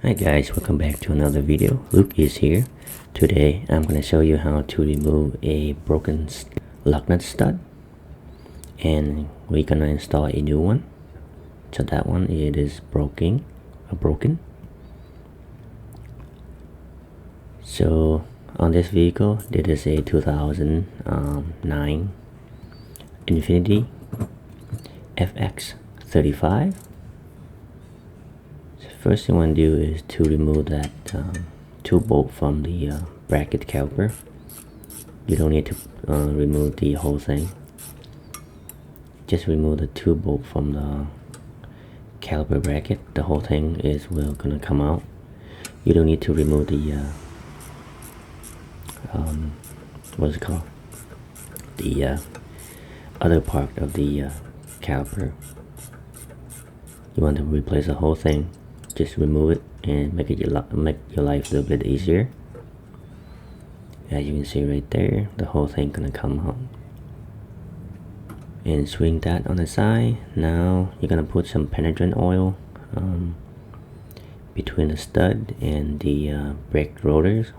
Hi guys, welcome back to another video. Luke is here. Today I'm going to show you how to remove a broken Lugnut stud, and we're going to install a new one. So that one, it is broken. So on this vehicle, this is a 2009 Infiniti FX-35. First thing you want to do is to remove that two bolt from the bracket caliper. You don't need to remove the whole thing. Just remove the two bolt from the caliper bracket. The whole thing is gonna come out. You don't need to remove the what's it called? The other part of the caliper. You want to replace the whole thing. Just remove it and make your life a little bit easier. As you can see right there, the whole thing gonna come out. And swing that on the side. Now you're gonna put some penetrant oil between the stud and the brake rotors.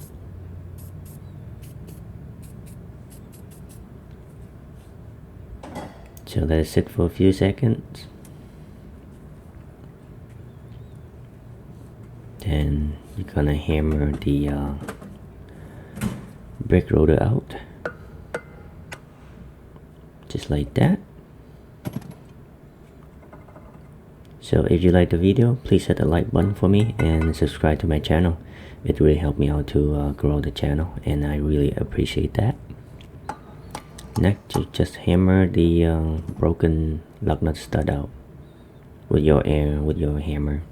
So let it sit for a few seconds. Then you're gonna hammer the brake rotor out, just like that. So if you like the video, please hit the like button for me and subscribe to my channel. It really helped me out to grow the channel, and I really appreciate that. Next, you just hammer the broken Lugnut stud out with your hammer.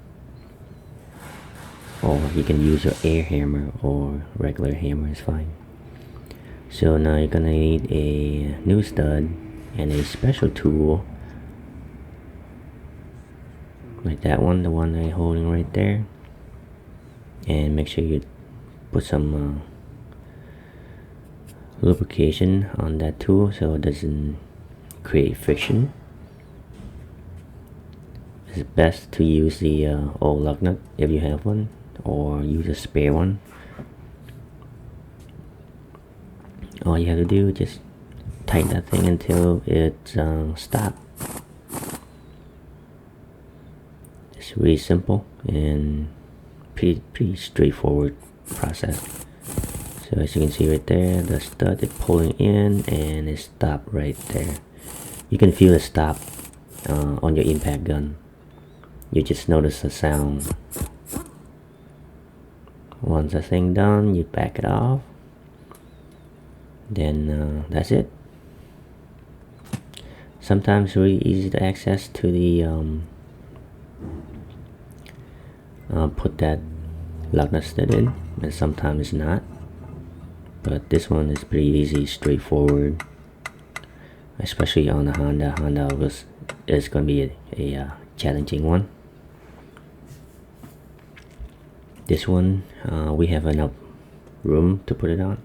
Or you can use your air hammer, or regular hammer is fine. So now you're gonna need a new stud and a special tool like that one, the one I'm holding right there. And make sure you put some lubrication on that tool so it doesn't create friction. It's best to use the old Lugnut if you have one, or use a spare one. All you have to do is just tighten that thing until it's stopped. It's really simple and pretty straightforward process. So as you can see right there, the stud is pulling in and it stopped right there. You can feel it stop on your impact gun. You just notice the sound. Once the thing done, you back it off. Then that's it. Sometimes it's really easy to access to the put that Lugnut stud in, and sometimes it's not. But this one is pretty easy, straightforward. Especially on the Honda. Honda is going to be a challenging one. This one, we have enough room to put it on.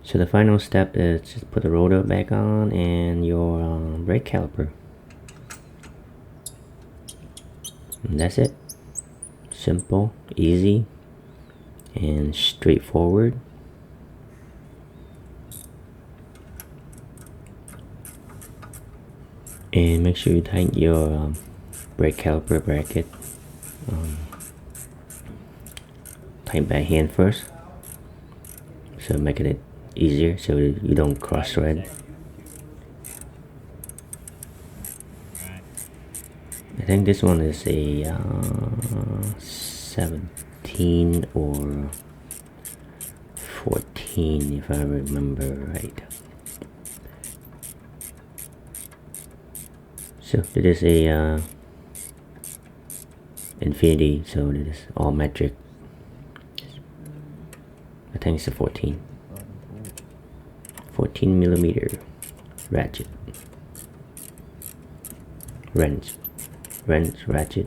So the final step is just put the rotor back on and your brake caliper. And that's it. Simple, easy, and straightforward. And make sure you tighten your brake caliper bracket. Tighten by hand first, so making it easier so you don't cross thread. I think this one is a 17 or 14 if I remember right. So it is a Infiniti, so it is all metric. I think it's a 14 millimeter ratchet. Wrench ratchet.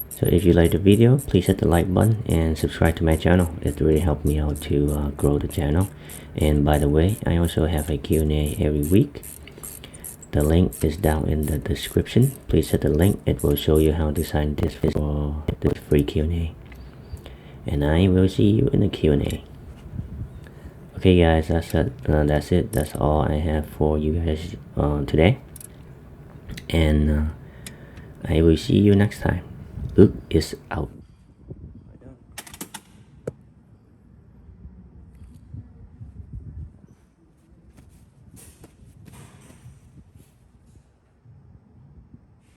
So if you like the video, please hit the like button and subscribe to my channel. It really helped me out to grow the channel. And by the way, I also have a Q&A every week. The link is down in the description. Please hit the link. It will show you how to sign this for the free Q&A. And I will see you in the Q&A. Okay guys, that's it. That's all I have for you guys today. And I will see you next time. Luke is out.